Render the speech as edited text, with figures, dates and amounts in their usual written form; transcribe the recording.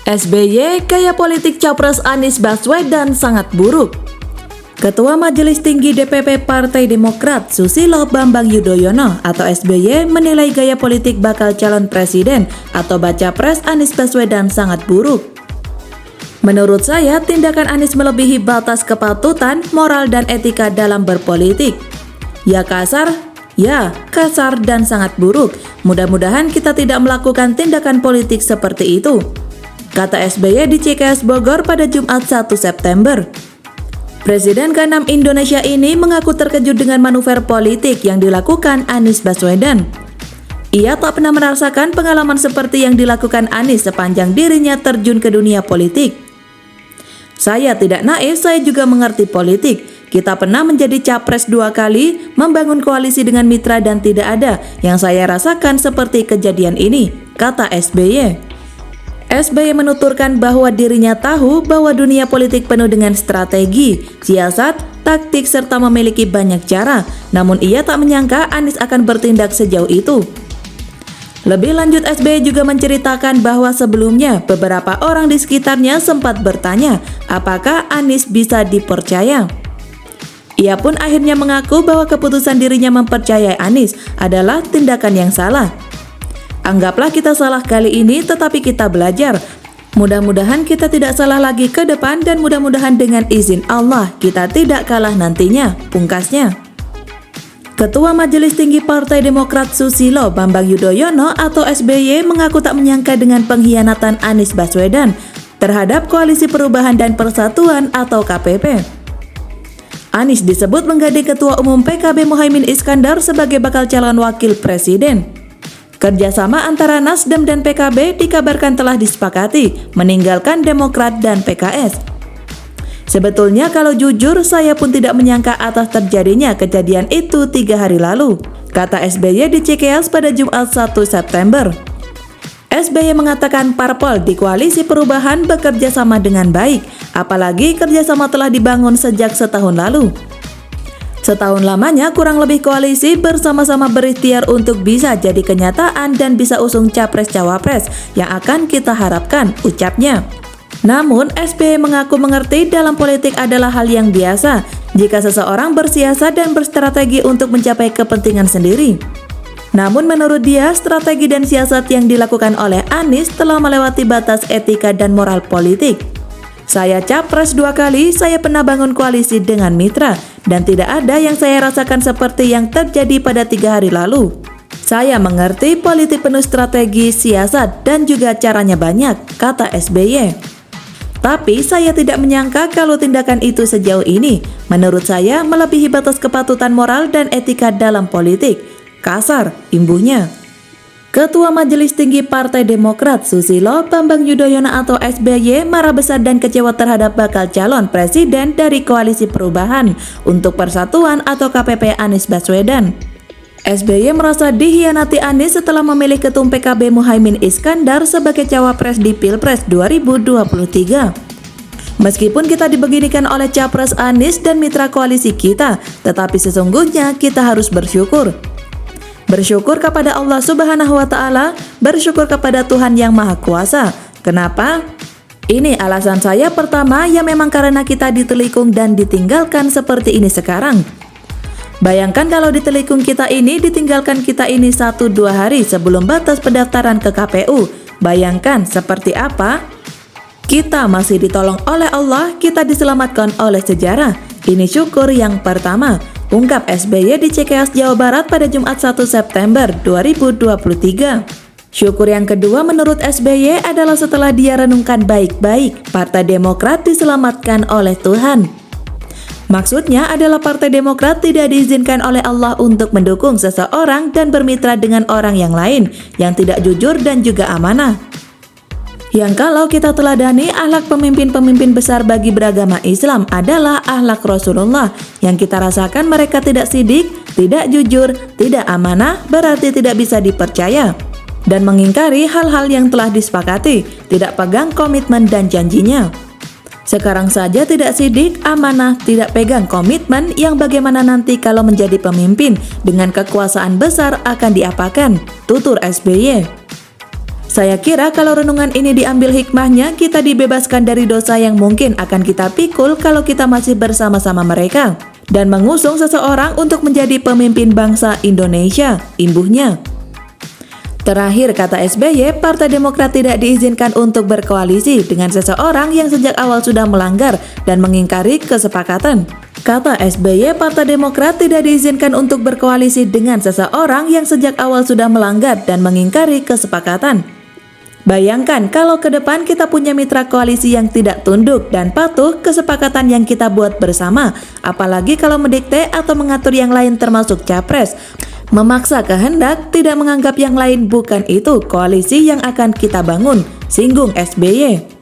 SBY, gaya politik Capres Anies Baswedan sangat buruk. Ketua Majelis Tinggi DPP Partai Demokrat Susilo Bambang Yudhoyono atau SBY menilai gaya politik bakal calon presiden atau baca pres Anies Baswedan sangat buruk. Menurut saya, tindakan Anies melebihi batas kepatutan, moral dan etika dalam berpolitik. Ya kasar dan sangat buruk. Mudah-mudahan kita tidak melakukan tindakan politik seperti itu, kata SBY di CKS Bogor pada Jumat 1 September. Presiden ke-6 Indonesia ini mengaku terkejut dengan manuver politik yang dilakukan Anies Baswedan. Ia tak pernah merasakan pengalaman seperti yang dilakukan Anies sepanjang dirinya terjun ke dunia politik. Saya tidak naif, saya juga mengerti politik. Kita pernah menjadi capres 2 kali, membangun koalisi dengan mitra dan tidak ada yang saya rasakan seperti kejadian ini, kata SBY. SBY menuturkan bahwa dirinya tahu bahwa dunia politik penuh dengan strategi, siasat, taktik, serta memiliki banyak cara. Namun ia tak menyangka Anies akan bertindak sejauh itu. Lebih lanjut, SBY juga menceritakan bahwa sebelumnya beberapa orang di sekitarnya sempat bertanya apakah Anies bisa dipercaya. Ia pun akhirnya mengaku bahwa keputusan dirinya mempercayai Anies adalah tindakan yang salah. Anggaplah kita salah kali ini, tetapi kita belajar. Mudah-mudahan kita tidak salah lagi ke depan dan mudah-mudahan dengan izin Allah kita tidak kalah nantinya, pungkasnya. Ketua Majelis Tinggi Partai Demokrat Susilo Bambang Yudhoyono atau SBY mengaku tak menyangka dengan pengkhianatan Anies Baswedan terhadap Koalisi Perubahan dan Persatuan atau KPP. Anies disebut menggandeng Ketua Umum PKB Muhaimin Iskandar sebagai bakal calon wakil presiden. Kerjasama antara Nasdem dan PKB dikabarkan telah disepakati, meninggalkan Demokrat dan PKS. Sebetulnya kalau jujur, saya pun tidak menyangka atas terjadinya kejadian itu 3 hari lalu, kata SBY di CKS pada Jumat 1 September. SBY mengatakan parpol di Koalisi Perubahan bekerja sama dengan baik, apalagi kerjasama telah dibangun sejak setahun lalu. Setahun lamanya kurang lebih koalisi bersama-sama berikhtiar untuk bisa jadi kenyataan dan bisa usung capres-cawapres yang akan kita harapkan, ucapnya. Namun, SBY mengaku mengerti dalam politik adalah hal yang biasa jika seseorang bersiasat dan berstrategi untuk mencapai kepentingan sendiri. Namun menurut dia, strategi dan siasat yang dilakukan oleh Anies telah melewati batas etika dan moral politik. Saya capres 2 kali, saya pernah bangun koalisi dengan mitra, dan tidak ada yang saya rasakan seperti yang terjadi pada 3 hari lalu. Saya mengerti politik penuh strategi, siasat, dan juga caranya banyak, kata SBY. Tapi saya tidak menyangka kalau tindakan itu sejauh ini, menurut saya melebihi batas kepatutan moral dan etika dalam politik. Kasar, imbuhnya. Ketua Majelis Tinggi Partai Demokrat Susilo Bambang Yudhoyono atau SBY marah besar dan kecewa terhadap bakal calon presiden dari Koalisi Perubahan untuk Persatuan atau KPP Anies Baswedan. SBY merasa dikhianati Anies setelah memilih Ketum PKB Muhaimin Iskandar sebagai cawapres di Pilpres 2023. Meskipun kita dibeginikan oleh Capres Anies dan mitra koalisi kita, tetapi sesungguhnya kita harus bersyukur. Bersyukur kepada Allah Subhanahu wa Ta'ala, bersyukur kepada Tuhan yang Maha Kuasa. Kenapa? Ini alasan saya. Pertama, ya memang karena kita ditelikung dan ditinggalkan seperti ini sekarang. Bayangkan kalau ditelikung kita ini, ditinggalkan kita ini 1-2 hari sebelum batas pendaftaran ke KPU. Bayangkan seperti apa? Kita masih ditolong oleh Allah, kita diselamatkan oleh sejarah. Ini syukur yang pertama, ungkap SBY di CKS Jawa Barat pada Jumat 1 September 2023. Syukur yang kedua menurut SBY adalah setelah dia renungkan baik-baik, Partai Demokrat diselamatkan oleh Tuhan. Maksudnya adalah Partai Demokrat tidak diizinkan oleh Allah untuk mendukung seseorang dan bermitra dengan orang yang lain yang tidak jujur dan juga amanah. Yang kalau kita teladani akhlak pemimpin-pemimpin besar bagi beragama Islam adalah akhlak Rasulullah. Yang kita rasakan mereka tidak sidik, tidak jujur, tidak amanah, berarti tidak bisa dipercaya. Dan mengingkari hal-hal yang telah disepakati, tidak pegang komitmen dan janjinya. Sekarang saja tidak sidik, amanah, tidak pegang komitmen, yang bagaimana nanti kalau menjadi pemimpin dengan kekuasaan besar akan diapakan, tutur SBY. Saya kira kalau renungan ini diambil hikmahnya, kita dibebaskan dari dosa yang mungkin akan kita pikul kalau kita masih bersama-sama mereka dan mengusung seseorang untuk menjadi pemimpin bangsa Indonesia, imbuhnya. Terakhir, kata SBY, Partai Demokrat tidak diizinkan untuk berkoalisi dengan seseorang yang sejak awal sudah melanggar dan mengingkari kesepakatan. Kata SBY, Partai Demokrat tidak diizinkan untuk berkoalisi dengan seseorang yang sejak awal sudah melanggar dan mengingkari kesepakatan. Bayangkan kalau ke depan kita punya mitra koalisi yang tidak tunduk dan patuh kesepakatan yang kita buat bersama, apalagi kalau mendikte atau mengatur yang lain termasuk capres. Memaksa kehendak, tidak menganggap yang lain, bukan itu koalisi yang akan kita bangun, singgung SBY.